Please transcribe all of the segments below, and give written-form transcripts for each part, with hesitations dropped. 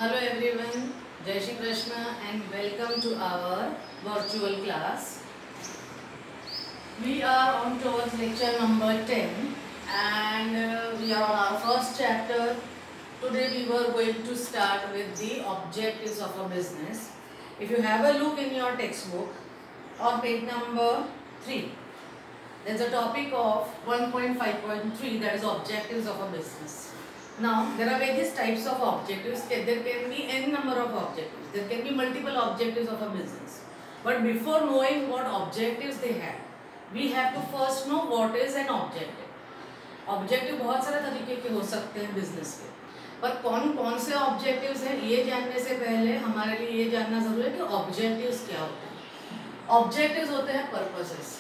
Hello everyone, Jai Shri Krishna and welcome to our virtual class. We are on towards lecture number 10 and we are on our first chapter. Today we were going to start with the objectives of a business. If you have a look in your textbook on page number 3, there is a topic of 1.5.3 that is objectives of a business. Now, there are various types of objectives. There can be n number of objectives. There can be multiple objectives of a business. But before knowing what objectives they have, we have to first know what is an objective. Objective बहुत सारे तरीके के हो सकते हैं business के, पर कौन कौन से ऑब्जेक्टिव्स हैं ये जानने से पहले हमारे लिए ये जानना जरूरी है कि ऑब्जेक्टिव्स क्या होते हैं. ऑब्जेक्टिव्स होते हैं purposes.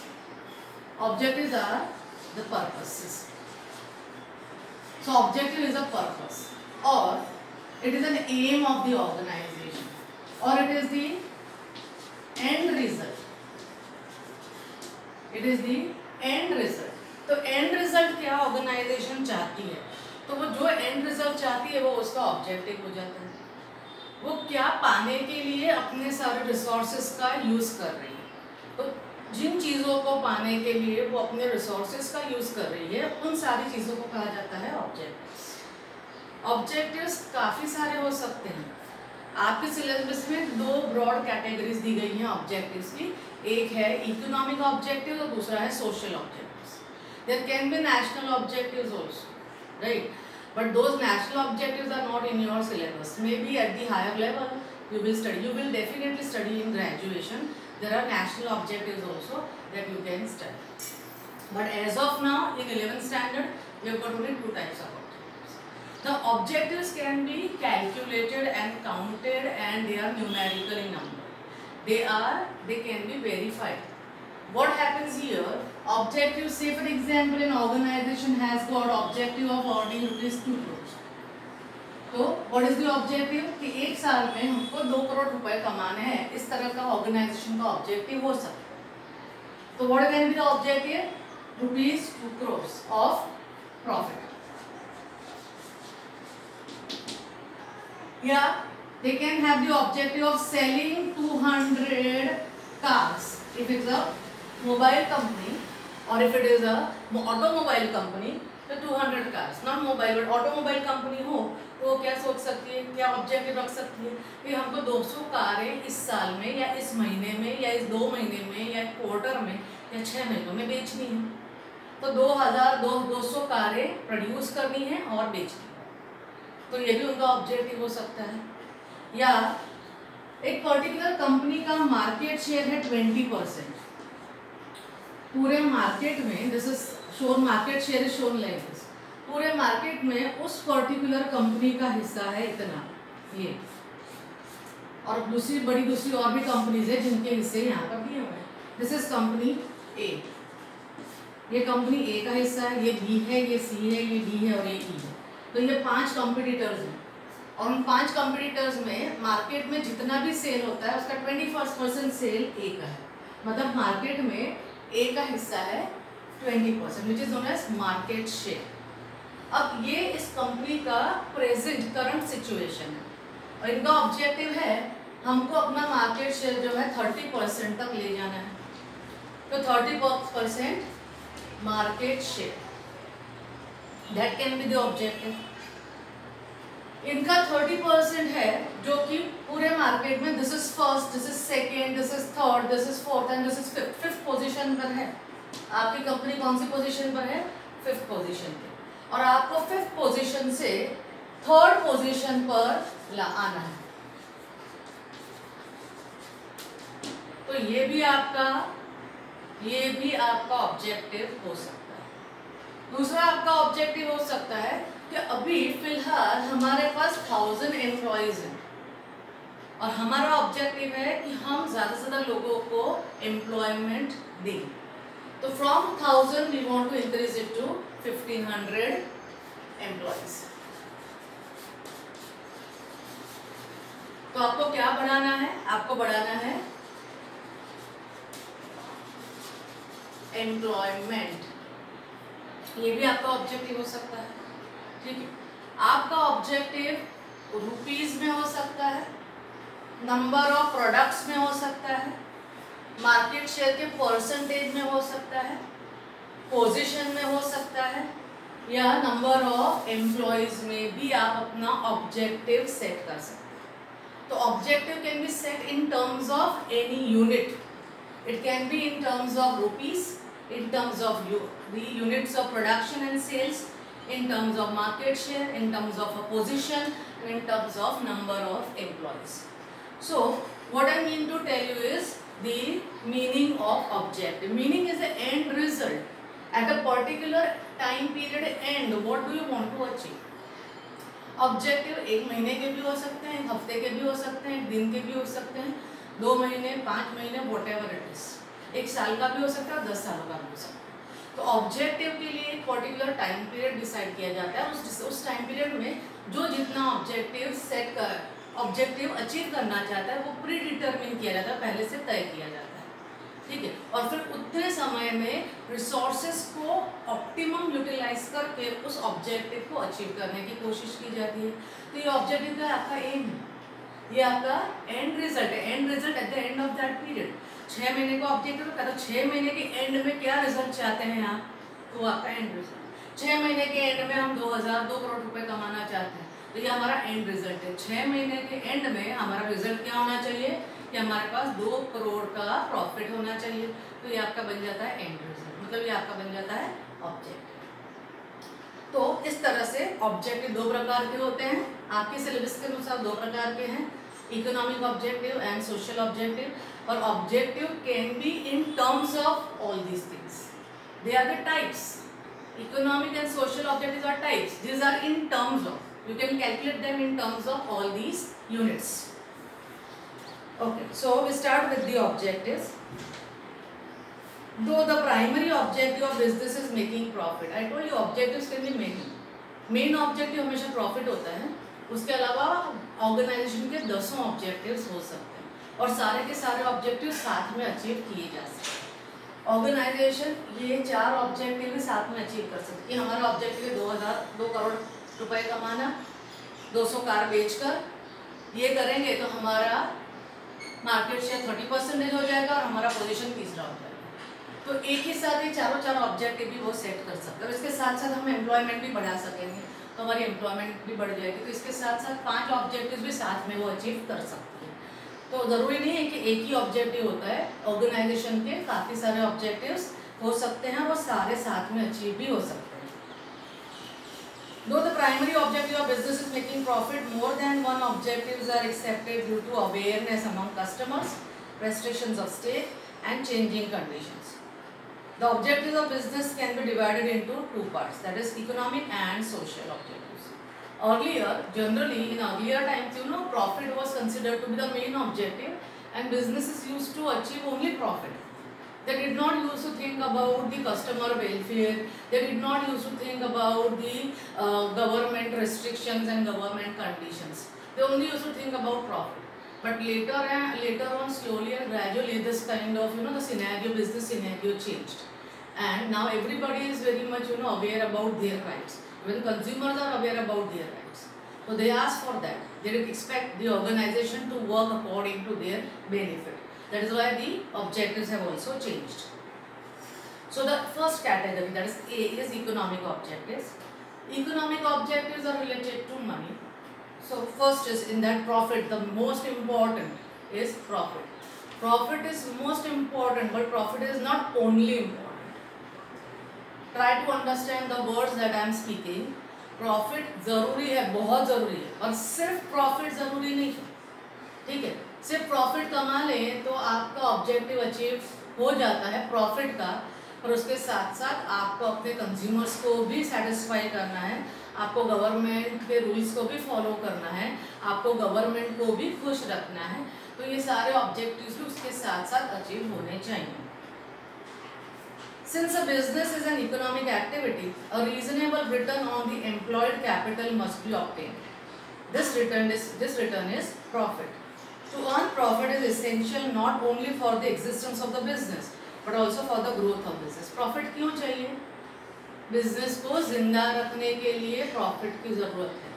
Objectives are the purposes. So objective is a purpose, or it is an aim of the organization, or it is the end result. It is the end result. तो end result क्या organization चाहती है, तो वो जो end result चाहती है वो उसका objective हो जाता है. वो क्या पाने के लिए अपने सारे resources का use कर रही है. तो जिन चीज़ों को पाने के लिए वो अपने रिसोर्सेज का यूज़ कर रही है उन सारी चीज़ों को कहा जाता है ऑब्जेक्टिव्स. ऑब्जेक्टिव्स काफ़ी सारे हो सकते हैं. आपके सिलेबस में दो ब्रॉड कैटेगरीज दी गई हैं ऑब्जेक्टिव्स की. एक है इकोनॉमिक ऑब्जेक्टिव और दूसरा है social objectives. There can be national objectives also, right, but those national objectives are not in your syllabus. May be at the higher level you will study. You will definitely study in graduation. There are national objectives also that you can study. But as of now, in 11th standard, we have got only two types of objectives. The objectives can be calculated and counted, and they are numerical in number. They can be verified. What happens here? Objectives, say for example, an organization has got objective of earning rupees 2 crores. तो what is the objective कि एक साल में हमको 2 करोड़ रुपए कमाने हैं. इस तरह का ऑर्गेनाइजेशन का ऑब्जेक्टिव हो सकता है. तो what can be the objective? Rupees 2 crore of profit. या they can have the objective of selling 200 cars if it's a mobile company, और if it is a automobile company तो 200 cars. Not mobile but automobile company हो तो क्या सोच सकती है, क्या ऑब्जेक्टिव रख सकती है कि हमको 200 कारें इस साल में या इस महीने में या इस 2 महीने में या क्वार्टर में या 6 महीनों में बेचनी है. तो 200 कारें प्रोड्यूस करनी है और बेचनी है. तो ये भी उनका ऑब्जेक्टिव हो सकता है. या एक पर्टिकुलर कंपनी का मार्केट शेयर है 20%. पूरे मार्केट में this is shown, market share is shown like this. पूरे मार्केट में उस पर्टिकुलर कंपनी का हिस्सा है इतना, ये, और दूसरी और भी कंपनीज है जिनके हिस्से यहाँ पर दिए हुए हैं. दिस इज कंपनी ए. ये कंपनी ए का हिस्सा है, ये बी है, ये सी है, ये डी है और ये ई है. तो ये 5 कंपटीटर्स हैं, और उन 5 कंपटीटर्स में मार्केट में जितना भी सेल होता है उसका 21% सेल ए का है. मतलब मार्केट में ए का हिस्सा है 20%, which is known as market share. अब ये इस कंपनी का प्रेजेंट करंट सिचुएशन है, और इनका ऑब्जेक्टिव है हमको अपना मार्केट शेयर जो है 30% तक ले जाना है. तो 30% market share, that can be the objective. इनका 30% है जो कि पूरे मार्केट में this is first, this is second, this is third, this is fourth and this is fifth position पर है. आपकी कंपनी कौन सी पोजीशन पर है? 5th पोजीशन पे, और आपको 5th पोजीशन से 3rd पोजीशन पर आना है. तो ये भी आपका ऑब्जेक्टिव हो सकता है. दूसरा आपका ऑब्जेक्टिव हो सकता है कि अभी फिलहाल हमारे पास 1000 एम्प्लॉयज हैं, और हमारा ऑब्जेक्टिव है कि हम ज़्यादा से ज़्यादा लोगों को एम्प्लॉयमेंट दें. तो from 1000 we want to increase it to 1500 employees. तो आपको क्या बढ़ाना है? आपको बढ़ाना है एम्प्लॉयमेंट. ये भी आपका ऑब्जेक्टिव हो सकता है. ठीक है, आपका ऑब्जेक्टिव रुपीज में हो सकता है, नंबर ऑफ प्रोडक्ट्स में हो सकता है, मार्केट शेयर के परसेंटेज में हो सकता है, पोजीशन में हो सकता है, या नंबर ऑफ एम्प्लॉयज में भी आप अपना ऑब्जेक्टिव सेट कर सकते हैं। तो objective can B set in terms of any unit, it can be in terms of rupees, in terms of the units of production and sales, in terms of market share, in terms of a position, and in terms of number of employees. So what I mean to tell you is the meaning of objective. Meaning is the end result at a particular time period end. What do you want to achieve? Objective 1 महीने के भी हो सकते हैं, 1 हफ्ते के भी हो सकते हैं, 1 दिन के भी हो सकते हैं, 2 महीने, 5 महीने, whatever it is, 1 साल का भी हो सकता है, 10 सालों का भी हो सकता है। तो ऑब्जेक्टिव के लिए एक पर्टिकुलर टाइम पीरियड डिसाइड किया जाता है, उस टाइम पीरियड में जो जितना ऑब्जेक्टिव अचीव करना चाहता है वो प्री डिटरमिन किया जाता है, पहले से तय किया जाता है, ठीक है। और फिर उतने समय में रिसोर्सेज को ऑप्टिमम यूटिलाइज करके उस ऑब्जेक्टिव को अचीव करने की कोशिश की जाती है। तो ये ऑब्जेक्टिव का आपका एम, ये आपका एंड रिजल्ट है, and result eight the end of that period. 6 महीने का ऑब्जेक्टिव होता है, तो 6 महीने के एंड में क्या रिजल्ट चाहते हैं आप, तो आपका एंड रिजल्ट। 6 महीने के एंड में हम 2 करोड़ रुपए कमाना चाहते हैं, तो ये हमारा एंड रिजल्ट है। 6 महीने के एंड में हमारा रिजल्ट क्या होना चाहिए कि हमारे पास 2 करोड़ का प्रॉफिट होना चाहिए, तो ये आपका बन जाता है एंड रिजल्ट, मतलब ये आपका बन जाता है ऑब्जेक्टिव। तो इस तरह से ऑब्जेक्टिव 2 प्रकार के होते हैं, आपके सिलेबस के अनुसार 2 प्रकार के हैं, economic objective and social objective. और objective can be in terms of all these things, they are the types, economic and social objectives are types, these are in terms of, you can calculate them in terms of all these units. Okay, so we start with the objectives. Though the primary objective of business is making profit, I told you objectives can be many. Main objective हमेशा profit होता है, उसके अलावा organisation के 10 objectives हो सकते हैं और सारे के सारे ऑब्जेक्टिव साथ में अचीव किए जा सकते हैं। ऑर्गेनाइजेशन ये 4 ऑब्जेक्टिव भी साथ में अचीव कर सकती है कि हमारा ऑब्जेक्टिव है 2 करोड़ रुपए कमाना 200 कार बेचकर, ये करेंगे तो हमारा मार्केट शेयर 30% हो जाएगा और हमारा पोजीशन तीसरा हो जाएगा। तो एक ही साथ ये चारों ऑब्जेक्टिव भी वो सेट कर सकते हैं और इसके साथ साथ हम एम्प्लॉयमेंट भी बढ़ा सकेंगे, तो हमारी एम्प्लॉयमेंट भी बढ़ जाएगी। तो इसके साथ साथ 5 ऑब्जेक्टिव भी साथ में वो अचीव कर सकते हैं। तो ज़रूरी नहीं है कि एक ही ऑब्जेक्टिव होता है, ऑर्गेनाइजेशन के काफ़ी सारे ऑब्जेक्टिव्स हो सकते हैं, वो सारे साथ में अचीव भी हो सकते हैं। Though the primary objective of business is making profit, more than one objectives are accepted due to awareness among customers, restrictions of state, and changing conditions. The objectives of business can be divided into 2 parts, that is economic and social objectives. Earlier, generally in earlier times, profit was considered to be the main objective, and businesses used to achieve only profit. They did not used to think about the customer welfare. They did not used to think about the government restrictions and government conditions. They only used to think about profit. But later on, slowly and gradually, this kind of the business scenario changed, and now everybody is very much aware about their rights. Even consumers are aware about their rights, so they ask for that. They expect the organization to work according to their benefit. That is why the objectives have also changed. So the first category, that is A, is economic objectives. Economic objectives are related to money. So first is in that profit, the most important is profit. Profit is most important, but profit is not only important. Try to understand the words that I am speaking. Profit जरूरी है, बहुत ज़रूरी है, और सिर्फ profit ज़रूरी नहीं है, ठीक है। सिर्फ प्रॉफिट कमा लें तो आपका ऑब्जेक्टिव अचीव हो जाता है प्रॉफिट का, और उसके साथ साथ आपको अपने कंज्यूमर्स को भी सेटिस्फाई करना है, आपको गवर्नमेंट के रूल्स को भी फॉलो करना है, आपको गवर्नमेंट को भी खुश रखना है। तो ये सारे ऑब्जेक्टिव्स भी उसके साथ साथ अचीव होने चाहिए। Since a business is an economic activity, a reasonable return on the employed capital must be obtained. This return is profit. To earn profit is essential not only for the existence of the business, but also for the growth of business. Profit क्यों चाहिए? Business को जिंदा रखने के लिए profit की जरूरत है।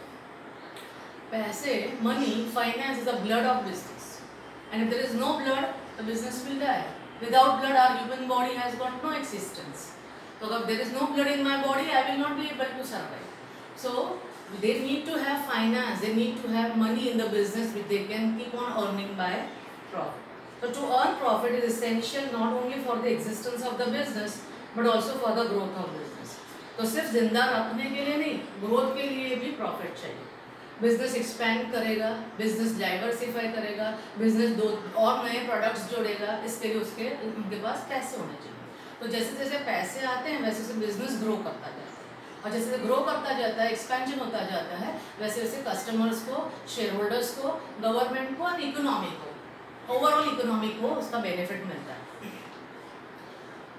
पैसे, money, finance is the blood of business, and if there is no blood, the business will die. Without blood, our human body has got no existence. So if there is no blood in my body, I will not be able to survive. So they need to have finance, they need to have money in the business which they can keep on earning by profit. So to earn profit is essential not only for the existence of the business but also for the growth of business. तो सिर्फ जिंदा रखने के लिए नहीं, growth के लिए भी प्रॉफिट चाहिए. बिजनेस एक्सपैंड करेगा, बिजनेस डाइवर्सिफाई करेगा, बिजनेस दो और नए प्रोडक्ट्स जोड़ेगा, इसके लिए उसके उनके पास पैसे होने चाहिए. तो जैसे जैसे पैसे आते हैं वैसे वैसे बिजनेस ग्रो करता जाता है, और जैसे ग्रो करता जाता है, एक्सपेंशन होता जाता है, वैसे वैसे कस्टमर्स को, शेयर होल्डर्स को, गवर्नमेंट को और इकोनॉमी को, ओवरऑल इकोनॉमी को उसका बेनिफिट मिलता है.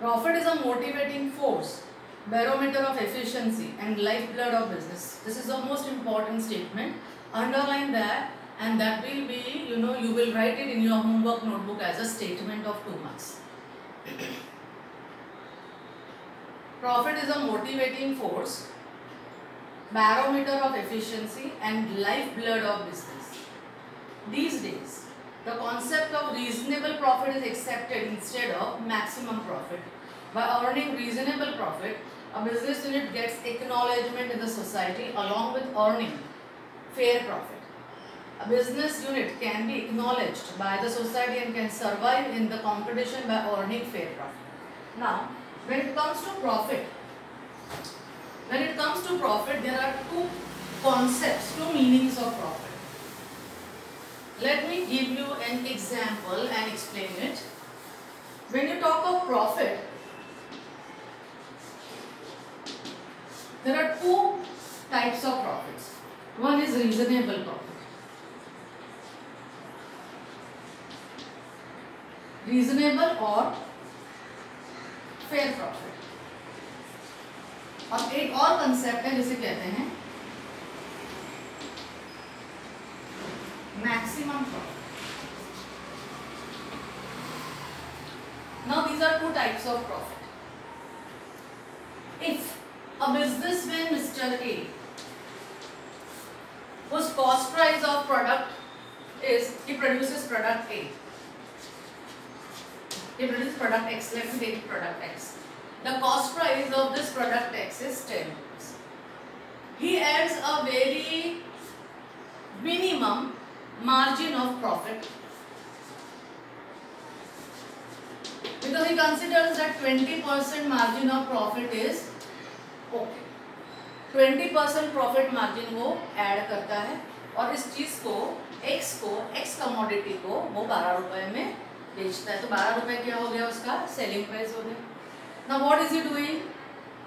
Profit is a motivating force, barometer of efficiency and lifeblood of business. This is the most important statement. Underline that, and that will be, you will write it in your homework notebook as a statement of 2 marks. Profit is a motivating force, barometer of efficiency and lifeblood of business. These days, the concept of reasonable profit is accepted instead of maximum profit. By earning reasonable profit, a business unit gets acknowledgement in the society along with earning fair profit. A business unit can be acknowledged by the society and can survive in the competition by earning fair profit. Now, when it comes to profit, there are two concepts, two meanings of profit. Let me give you an example and explain it. When you talk of profit, there are two types of profits. One is reasonable profit. Reasonable or fair profit. और एक और concept है जिसे कहते हैं maximum profit. Now these are two types of profit. If a businessman, Mr. A, whose cost price of product is, he produces product A. He produces product X. Let me take product X. The cost price of this product X is 10 rupees. He adds a very minimum margin of profit because he considers that 20% margin of profit is okay. 20% profit margin वो add करता है और इस चीज़ को x commodity को वो 12 रुपए में बेचता है. तो 12 रुपए क्या हो गया, उसका सेलिंग प्राइस हो गया. Now what is he doing,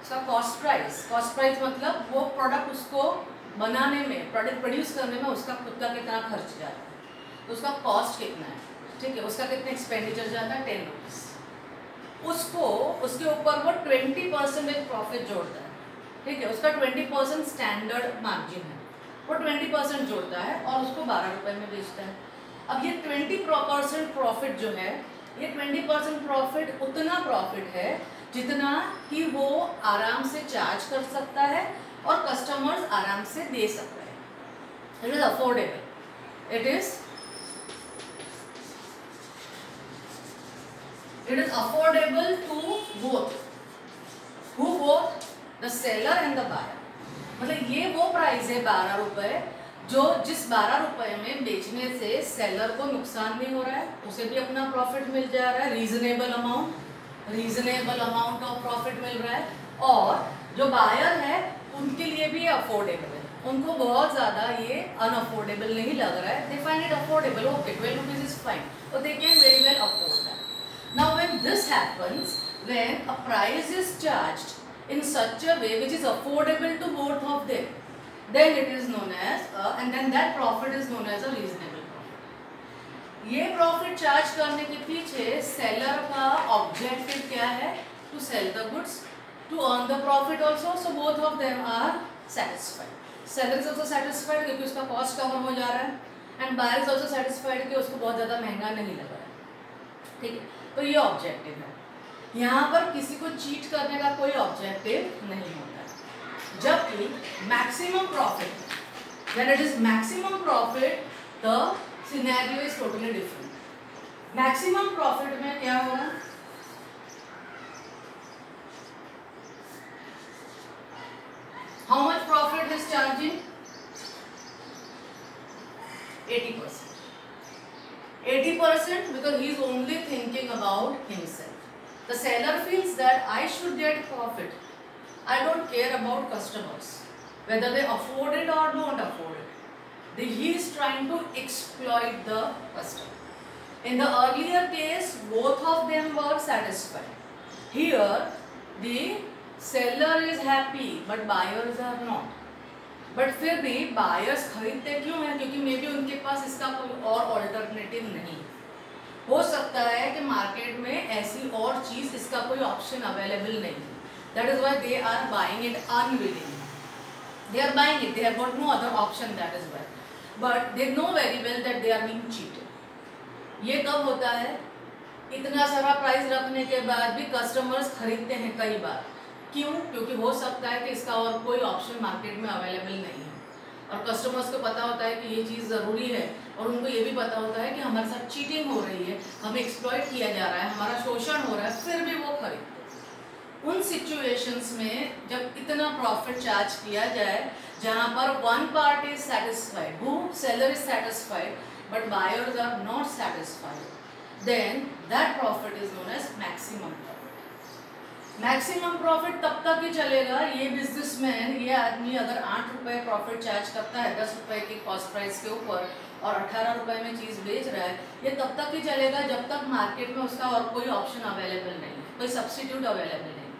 उसका कॉस्ट प्राइस मतलब वो प्रोडक्ट उसको बनाने में, प्रोडक्ट प्रोड्यूस करने में उसका खुद का कितना खर्च जाता है, तो उसका कॉस्ट कितना है, ठीक है, उसका कितना एक्सपेंडिचर जाता है 10 रुपीज़. उसको उसके ऊपर वो 20% प्रॉफिट जोड़ता है, ठीक है, उसका 20% स्टैंडर्ड मार्जिन है, वो 20% जोड़ता है और उसको 12 रुपए में बेचता है. अब ये 20% प्रॉफिट जो है, ये 20% प्रॉफिट उतना प्रॉफिट है जितना कि वो आराम से चार्ज कर सकता है और कस्टमर्स आराम से दे सकते हैं. It is affordable. It is affordable to both. Who both? The seller and the buyer. मतलब ये वो प्राइस है 12 रुपए जो जिस 12 रुपए में बेचने से सेलर को नुकसान नहीं हो रहा है, उसे भी अपना प्रॉफिट मिल जा रहा है, रीजनेबल अमाउंट ऑफ प्रॉफिट मिल रहा है, और जो बायर है उनके लिए भी अफोर्डेबल है. उनको बहुत ज़्यादा ये अनअफोर्डेबल नहीं लग रहा है. They find it affordable. Okay, 12 rupees is fine, so they can very well afford that. Now when this happens, when a price is charged in such a way which is affordable to both of them, then it is known as and then that profit is known as a reasonable profit. ये profit charge करने के पीछे seller का objective क्या है? To sell the goods, to earn the profit also. So both of them are satisfied. Seller is also satisfied क्योंकि उसका cost cover हो जा रहा है, and buyer is also satisfied कि उसको बहुत ज़्यादा महंगा नहीं लग रहा है. ठीक है, तो ये ऑब्जेक्टिव है. यहाँ पर किसी को चीट करने का कोई ऑब्जेक्टिव नहीं होता है. जबकि maximum profit, When it is maximum profit, the scenario is totally different. Maximum profit में क्या होगा? How much profit is charging? 80%. 80% because he is only thinking about himself. The seller feels that I should get profit. I don't care about customers, whether they afford it or don't afford it. He is trying to exploit the customer. In the earlier case, both of them were satisfied. Here, the seller is happy, but buyers are not. But फिर भी buyers खरीदते क्यों हैं? क्योंकि may be उनके पास इसका कोई और ऑल्टरनेटिव नहीं हो सकता है कि मार्केट में ऐसी और चीज़ इसका कोई ऑप्शन अवेलेबल नहीं है. That is why they are buying it unwillingly. They are buying it, they have got no other option. That is why, but they know very well that they are being cheated. ये कब होता है? इतना सारा price रखने के बाद भी कस्टमर्स खरीदते हैं कई बार. क्यों? क्योंकि हो सकता है कि इसका और कोई ऑप्शन मार्केट में अवेलेबल नहीं है और कस्टमर्स को पता होता है कि ये चीज़ ज़रूरी है और उनको ये भी पता होता है कि हमारे साथ चीटिंग हो रही है, हमें एक्सप्लॉइट किया जा रहा है, हमारा शोषण हो रहा है, फिर भी वो खरीदते. उन सिचुएशंस में जब इतना प्रॉफिट चार्ज किया जाए जहाँ पर one part is satisfied, who seller is satisfied but buyers are not satisfied, then that profit is known as maximum profit. Maximum profit तब तक ही चलेगा. ये बिजनेसमैन, ये आदमी अगर 8 रुपये प्रॉफिट चार्ज करता है 10 रुपये की कॉस्ट प्राइस के ऊपर और 18 रुपये में चीज़ बेच रहा है, ये तब तक ही चलेगा जब तक मार्केट में उसका और कोई ऑप्शन अवेलेबल नहीं है, कोई सब्सटीट्यूट अवेलेबल नहीं.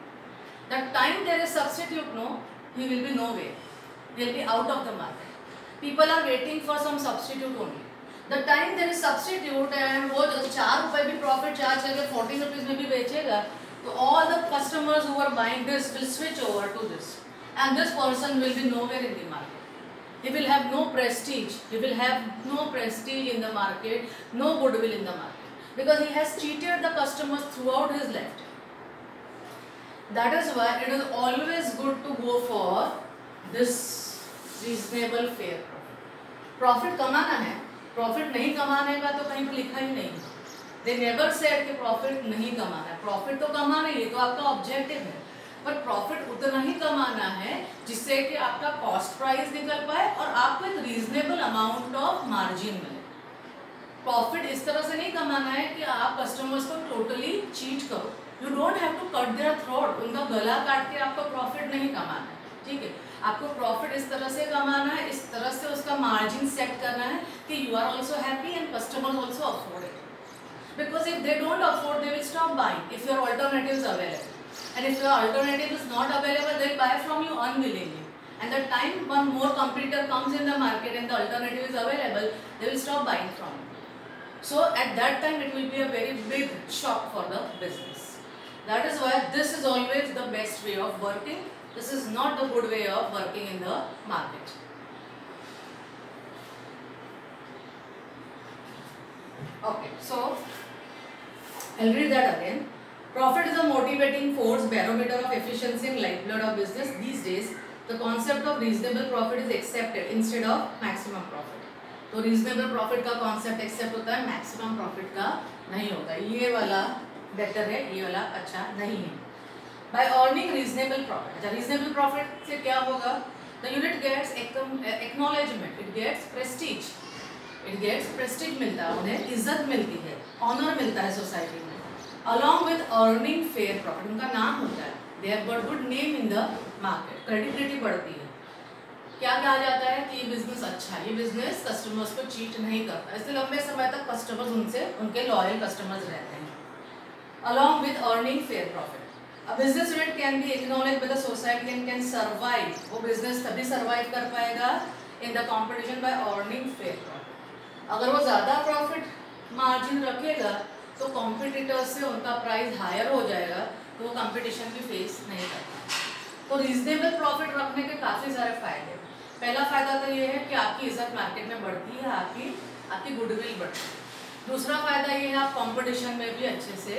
That time there is substitute, no, he will be no way, he will be out of the market. People are waiting for some substitute only. The time there is substitute and वो 4 रुपये भी profit charge करके 14 rupees में भी बेचेगा, so all the customers who are buying this will switch over to this, and this person will be nowhere in the market. He will have no prestige. He will have no prestige in the market, no goodwill in the market, because he has cheated the customers throughout his life. That is why it is always good to go for this reasonable fair profit. Profit कमाना है, profit नहीं कमाने का तो कहीं पर लिखा ही नहीं है. They never said कि प्रॉफिट नहीं कमाना है. प्रॉफिट तो कमाना ही है, तो आपका ऑब्जेक्टिव है, पर प्रॉफिट उतना ही कमाना है जिससे कि आपका कॉस्ट प्राइस निकल पाए और आपको एक रीजनेबल अमाउंट ऑफ मार्जिन मिले. प्रॉफिट इस तरह से नहीं कमाना है कि आप कस्टमर्स को टोटली चीट करो. You don't have to cut their throat, उनका गला काट के आपको प्रॉफिट नहीं कमाना है. ठीक है, आपको प्रॉफिट इस तरह से कमाना है, इस तरह से उसका मार्जिन सेट करना है कि you are also happy and customers also afford it. Because if they don't afford, they will stop buying if your alternative is available. And if your alternative is not available, they will buy from you unwillingly. And the time one more competitor comes in the market and the alternative is available, they will stop buying from you. So at that time, it will be a very big shock for the business. That is why this is always the best way of working. This is not the good way of working in the market. Okay, so I'll read that again. Profit is a motivating force, barometer of efficiency and lifeblood of business. These days, the concept of reasonable profit is accepted instead of maximum profit. तो reasonable profit का concept accept होता है, maximum profit का नहीं होता. ये वाला better है, ये वाला अच्छा नहीं है. By earning reasonable profit. अच्छा, reasonable profit से क्या होगा? The unit gets acknowledgement, it gets prestige. It gets prestige मिलता है, उन्हें इज्जत मिलती है, ऑनर मिलता है सोसाइटी में. Along with earning fair profit, उनका नाम होता है. They have got good name in the market. Credibility बढ़ती है. क्या कहा जाता है कि ये बिजनेस अच्छा है, ये बिजनेस कस्टमर्स को चीट नहीं करता, इसलिए लंबे समय तक कस्टमर्स उनसे उनके लॉयल कस्टमर्स रहते हैं. Along with earning fair profit, a business unit can be acknowledged by the society and can survive. वो बिजनेस तभी सर्वाइव कर पाएगा in the competition by earning fair profit. अगर वो ज़्यादा प्रॉफिट मार्जिन रखेगा तो कॉम्पिटिटर्स से उनका प्राइस हायर हो जाएगा, तो वो कंपटीशन भी फेस नहीं करता. तो रीजनेबल प्रॉफिट रखने के काफ़ी सारे फायदे. पहला फायदा तो ये है कि आपकी इज्जत मार्केट में बढ़ती है, आपकी गुडविल बढ़ती है. दूसरा फायदा ये है आप कंपटीशन में भी अच्छे से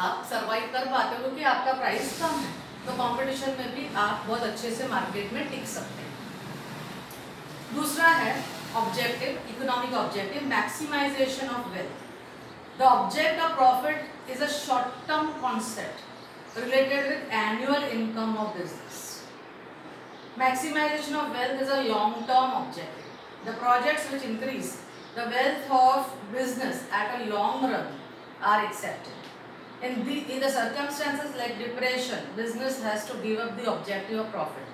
आप सर्वाइव कर पाते हो क्योंकि आपका प्राइस कम है, तो कंपटीशन में भी आप बहुत अच्छे से मार्केट में टिक सकते हैं. दूसरा है objective, economic objective, maximization of wealth. The object of profit is a short term concept related with annual income of business. Maximization of wealth is a long-term objective. The projects which increase the wealth of business at a long run are accepted. In the circumstances like depression, business has to give up the objective of profit.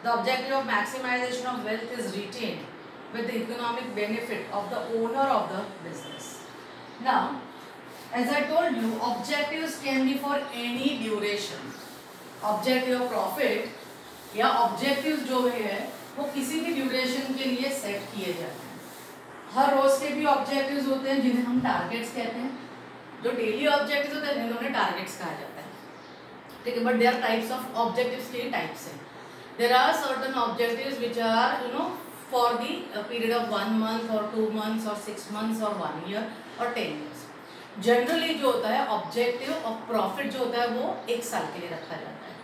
The objective of maximization of wealth is retained with the economic benefit of the owner of the business. Now, as I told you, objectives can be for any duration. Objective of profit या objectives जो है वो किसी भी duration के लिए set किए जाते हैं. हर रोज के भी objectives होते हैं जिन्हें हम targets कहते हैं. जो daily objectives होते हैं उन्हें targets कहा जाता है. ठीक है, but there are types of objectives के types हैं. There are certain objectives which are for the period of 1 month or 2 months or 6 months or 1 year or 10 years. Generally जो होता है ऑब्जेक्टिव ऑफ प्रॉफिट जो होता है वो 1 साल के लिए रखा जाता है,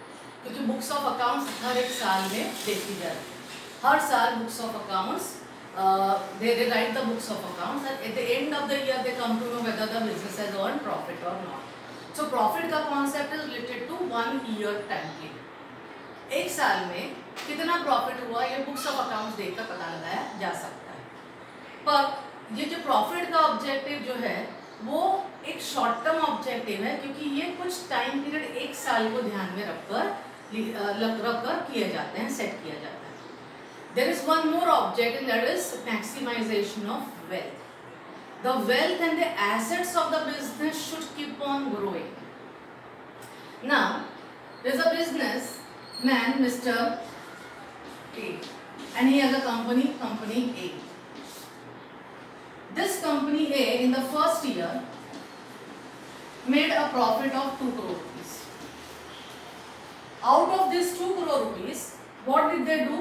क्योंकि बुक्स ऑफ अकाउंट्स हर 1 साल में देखी जाती है. हर साल books of accounts they write the books of accounts and at the end of the year they come to know whether the business has earned profit or not. So profit का concept is related to 1 year time period. 1 साल में कितना profit हुआ ये books of accounts देखकर पता लगाया जा सकता है. पर ये जो प्रॉफिट का ऑब्जेक्टिव जो है वो एक शॉर्ट टर्म ऑब्जेक्टिव है, क्योंकि ये कुछ टाइम पीरियड 1 साल को ध्यान में रखकर किए जाते हैं, सेट किया जाता है. There is one more objective that is maximization of wealth. The wealth and the assets of the business should keep on growing. Now there is a business man mister A and he has a company A. This company A in the first year made a profit of 2 crore rupees. Out of this 2 crore rupees, what did they do?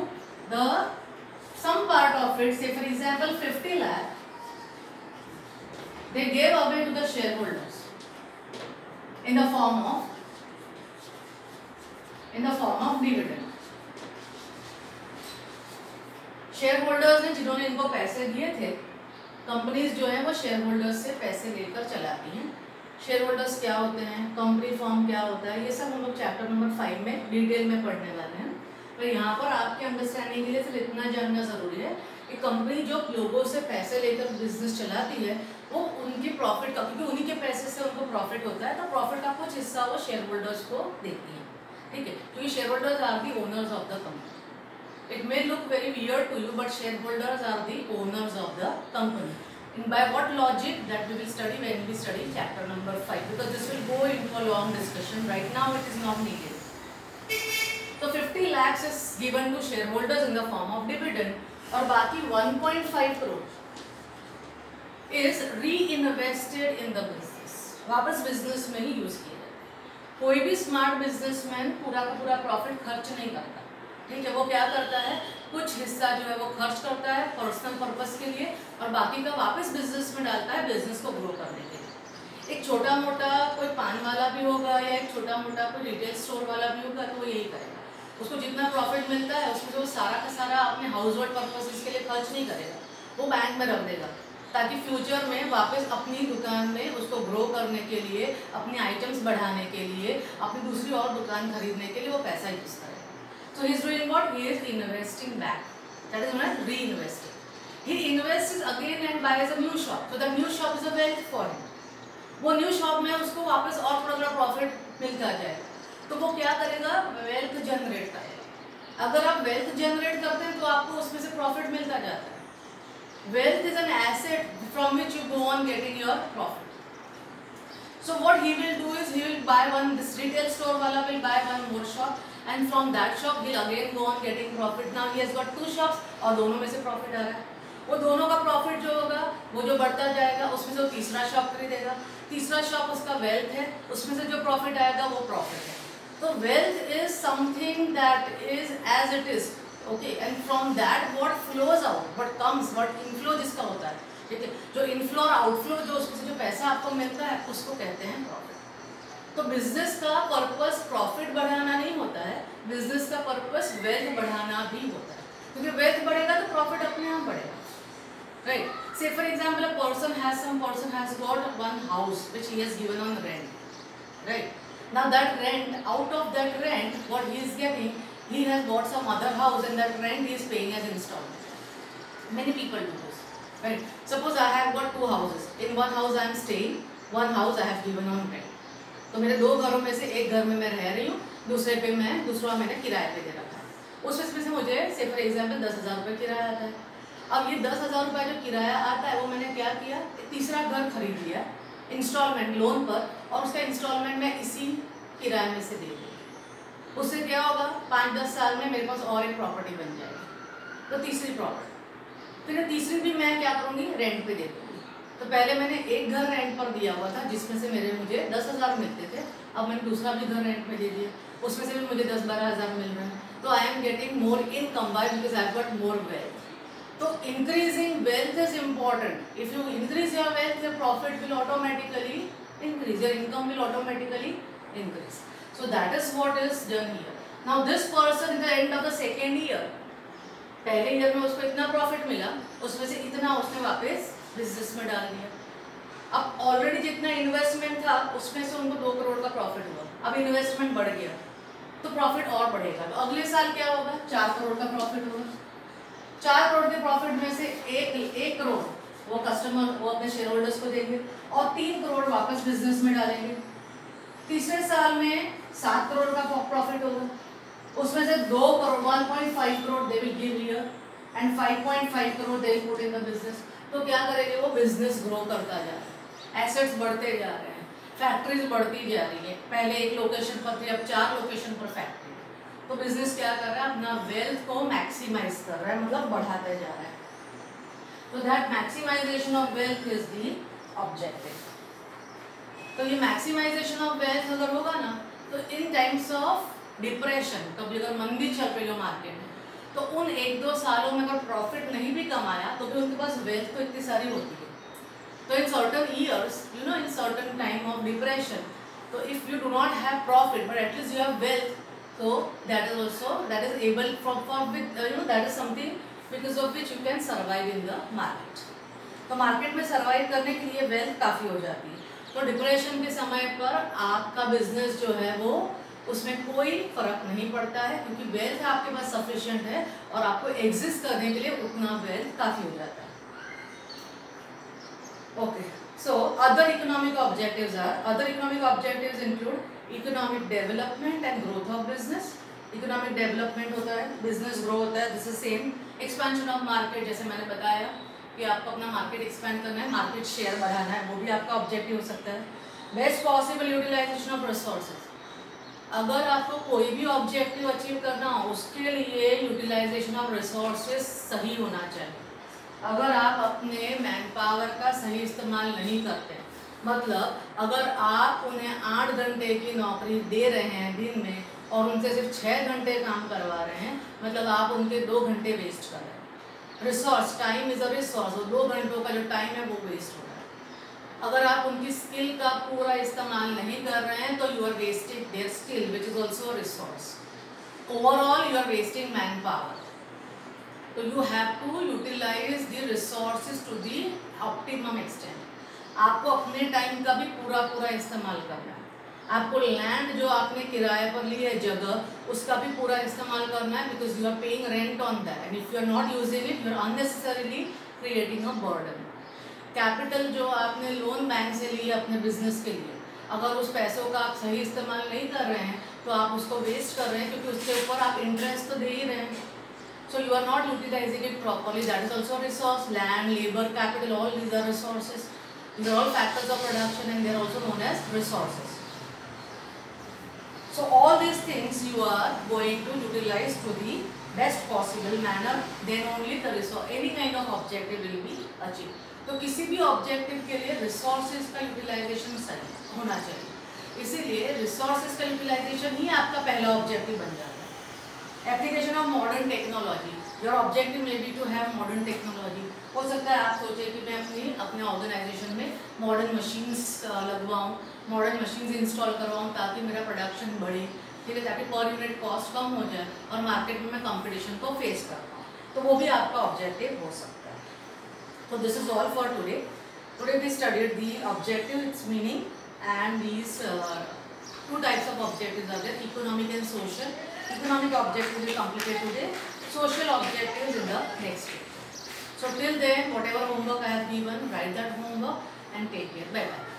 Some part of it, say for example 50 lakh, they gave away to the shareholders in the form of dividend. Share holders ने जिन्होंने इनको पैसे दिए थे, companies जो है वो share holders से पैसे लेकर चलाती हैं. शेयर होल्डर्स क्या होते हैं, कंपनी फॉर्म क्या होता है, ये सब हम लोग चैप्टर नंबर 5 में डिटेल में पढ़ने वाले हैं. तो यहाँ पर आपके अंडरस्टैंडिंग के लिए सिर्फ इतना जानना जरूरी है कि कंपनी जो लोगों से पैसे लेकर बिजनेस चलाती है वो उनकी प्रॉफिट का, क्योंकि उन्हीं के पैसे से उनको प्रॉफिट होता है, तो प्रॉफिट का कुछ हिस्सा वो शेयर होल्डर्स को देती है. ठीक है, क्योंकि share holders are the owners of the company. It may look very weird to you, but shareholders are the owners of the company. And by what logic, that we will study when we study chapter number 5, because this will go into a long discussion. Right now it is not needed. So 50 lakhs is given to shareholders in the form of dividend, और बाकी 1.5 crore is reinvested in the business. वापस business में ही use किया जाता है. कोई भी smart businessman पूरा का पूरा प्रॉफिट खर्च नहीं करता. ठीक है, वो क्या करता है, कुछ हिस्सा जो है वो खर्च करता है पर्सनल पर्पस के लिए और बाकी का वापस बिजनेस में डालता है बिजनेस को ग्रो करने के लिए. एक छोटा मोटा कोई पान वाला भी होगा या एक छोटा मोटा कोई रिटेल स्टोर वाला भी होगा तो वो यही करेगा. उसको जितना प्रॉफिट मिलता है उसमें जो सारा का सारा अपने हाउस होल्ड पर्पसेस के लिए खर्च नहीं करेगा, वो बैंक में रख देगा ताकि फ्यूचर में वापस अपनी दुकान में उसको ग्रो करने के लिए, अपने आइटम्स बढ़ाने के लिए, अपनी दूसरी और दुकान खरीदने के लिए वो पैसा यूज करेगा. So he is doing what? He is investing back. That is known as reinvesting. He invests again and buys a new shop. So the new shop is a wealth for him. वो new shop में उसको वापस और थोड़ा profit मिलता जाएगा, तो वो क्या करेगा, वेल्थ जनरेट करेगा. अगर आप वेल्थ जनरेट करते हैं तो आपको उसमें से प्रॉफिट मिलता जाता है. Wealth is an asset from which you go on getting your profit. So what he will do is he will buy one, this retail store wala will buy one more shop, and from that shop he'll again go on getting profit. Now he has got 2 shops और दोनों में से profit आ रहा है. वो दोनों का profit जो होगा वो जो बढ़ता जाएगा उसमें से वो तीसरा शॉप खरीदेगा. तीसरा शॉप उसका वेल्थ है, उसमें से जो प्रॉफिट आएगा वो प्रॉफिट है. तो wealth is something that is as it is, okay, and from that what flows out, what comes, what inflow जिसका होता है. ठीक है, जो इनफ्लो और आउटफ्लो जो उसमें से जो पैसा आपको मिलता है उसको कहते हैं प्रॉफिट. तो बिजनेस का पर्पस प्रॉफिट बढ़ाना नहीं होता है, बिजनेस का पर्पस वेल्थ बढ़ाना भी होता है, क्योंकि वेल्थ बढ़ेगा तो प्रॉफिट अपने आप बढ़ेगा, right? Say for example, a person has got one house which he has given on rent, right? Now that rent, out of that rent, what he is getting, he has bought some other house and that rent he is paying as installment. Many people do this, right? Suppose I have got two houses. In one house I am staying, one house I have given on rent. तो मेरे दो घरों में से एक घर में मैं रह रही हूँ, दूसरे पे दूसरा मैंने किराए पे दे रखा है। उसमें से मुझे से फॉर एग्जाम्पल 10,000 रुपये किराया आता है। अब ये 10,000 रुपये जो किराया आता है वो मैंने क्या किया, तीसरा घर खरीद लिया इंस्टॉलमेंट लोन पर, और उसका इंस्टॉलमेंट मैं इसी किराए में से दे दूँ। उससे क्या होगा, 5-10 साल में मेरे पास और एक प्रॉपर्टी बन जाएगी, तो तीसरी प्रॉपर्टी। फिर तीसरी भी मैं क्या करूँगी, रेंट पे दे दूँगी। तो पहले मैंने एक घर रेंट पर दिया हुआ था जिसमें से मुझे 10,000 मिलते थे, अब मैंने दूसरा भी घर रेंट पे दे दिया, उसमें से भी मुझे 10-12 हज़ार मिल रहे हैं। तो I am getting more income by because I have got more wealth. तो increasing wealth is important. If you increase your wealth, your profit will automatically increase, your income will automatically increase. So that is what is done here. Now this person at the end of the second year, पहले year में उसको इतना profit मिला, उसमें से इतना उसने वापस बिजनेस में डाल दिया। अब ऑलरेडी जितना इन्वेस्टमेंट था उसमें से उनको 2 करोड़ का प्रॉफिट हुआ, अब इन्वेस्टमेंट बढ़ गया तो प्रॉफिट और बढ़ेगा। तो अगले साल क्या होगा, 4 करोड़ का प्रॉफिट होगा। 4 करोड़ के प्रॉफिट में से 1 करोड़ वो कस्टमर, वो अपने शेयर होल्डर्स को देंगे और 3 करोड़ वापस बिजनेस में डालेंगे। तीसरे साल में 7 करोड़ का प्रॉफिट होगा, उसमें से 2 crore 1.5 crore they will give here and 5.5 crore they will put in the business. तो क्या करेंगे, वो बिजनेस ग्रो करता जा रहा है, एसेट्स बढ़ते जा रहे हैं, फैक्ट्रीज बढ़ती जा रही है। पहले एक लोकेशन पर थी, अब 4 लोकेशन पर फैक्ट्री। तो बिजनेस क्या कर रहा है, अपना वेल्थ को मैक्सिमाइज कर रहा है, मतलब बढ़ाते जा रहा है। तो that maximization of wealth is the objective. तो ये मैक्सिमाइजेशन ऑफ वेल्थ अगर होगा ना, तो इन टाइम्स ऑफ डिप्रेशन, कभी अगर मंदी चल रही हो मार्केट में, तो उन 1-2 सालों में अगर प्रॉफिट नहीं भी कमाया तो भी उनके पास वेल्थ तो इतनी सारी होती है। तो in certain years, you know, in certain time of depression, तो if you do not have profit but at least you have wealth, so that is also, that is able for with you know, that is something because of which you can survive in the market. तो market में survive करने के लिए wealth काफ़ी हो जाती है। तो डिप्रेशन के समय पर आपका बिजनेस जो है वो, उसमें कोई फर्क नहीं पड़ता है क्योंकि वेल्थ आपके पास सफिशिएंट है और आपको एग्जिस्ट करने के लिए उतना वेल्थ काफ़ी हो जाता है। Okay, so other economic objectives are, other economic objectives include economic development and growth of business. Economic development होता है, बिजनेस ग्रो होता है, this is same. Expansion of market, जैसे मैंने बताया कि आपको अपना मार्केट एक्सपेंड करना है, मार्केट शेयर बढ़ाना है, वो भी आपका ऑब्जेक्टिव हो सकता है। Best possible utilization of resources, अगर आपको कोई भी ऑब्जेक्टिव अचीव करना हो उसके लिए यूटिलाइजेशन ऑफ रिसोर्सेज सही होना चाहिए। अगर आप अपने मैन पावर का सही इस्तेमाल नहीं करते, मतलब अगर आप उन्हें 8 घंटे की नौकरी दे रहे हैं दिन में और उनसे सिर्फ 6 घंटे काम करवा रहे हैं, मतलब आप उनके 2 घंटे वेस्ट कर रहे हैं। Resource, time is a resource, और 2 घंटों का जो टाइम है वो वेस्ट हो रहा है। अगर आप उनकी स्किल का पूरा इस्तेमाल नहीं कर रहे हैं तो you are wasting their skill which is also resource. Overall you are wasting man power. तो you have to utilise the resources to the optimum extent. आपको अपने टाइम का भी पूरा इस्तेमाल करना है। आपको लैंड जो आपने किराए पर ली है जगह, उसका भी पूरा इस्तेमाल करना है because you are paying rent on that and if you are not using it you are unnecessarily creating a burden. Capital जो आपने लोन बैंक से ली है अपने बिजनेस के लिए, अगर उस पैसों का आप सही इस्तेमाल नहीं कर रहे हैं तो आप उसको वेस्ट कर रहे हैं क्योंकि उसके ऊपर आप इंटरेस्ट तो दे ही रहे हैं। So you are not utilizing it properly. That is also a resource. Land, labor, capital, all these are resources. These are all factors of production and they are also known as resources. So all these things you are going to utilize to the best possible manner. Then only the resource, any kind of objective will be achieved. तो किसी भी objective के लिए resources का utilisation सही होना चाहिए। इसीलिए रिसोर्सेज का यूटिलाइजेशन ही आपका पहला ऑब्जेक्टिव बन जाता है। Application of modern technology, your objective may be to have modern technology. हो सकता है आप सोचें कि मैं अपने ऑर्गेनाइजेशन में मॉडर्न मशीन्स लगवाऊँ, मॉडर्न मशीन्स इंस्टॉल करवाऊँ ताकि मेरा प्रोडक्शन बढ़े, ठीक है, ताकि पर यूनिट कॉस्ट कम हो जाए और मार्केट में मैं कंपटीशन को फेस कर पाऊँ। तो वो भी आपका ऑब्जेक्टिव हो सकता है. So this is all for today. Today we studied the objective, its meaning, and these two types of objectives are there: economic and social. Economic objectives we completed today. Social objectives in the next week. So till then, whatever homework I have given, write that homework and take care. Bye bye.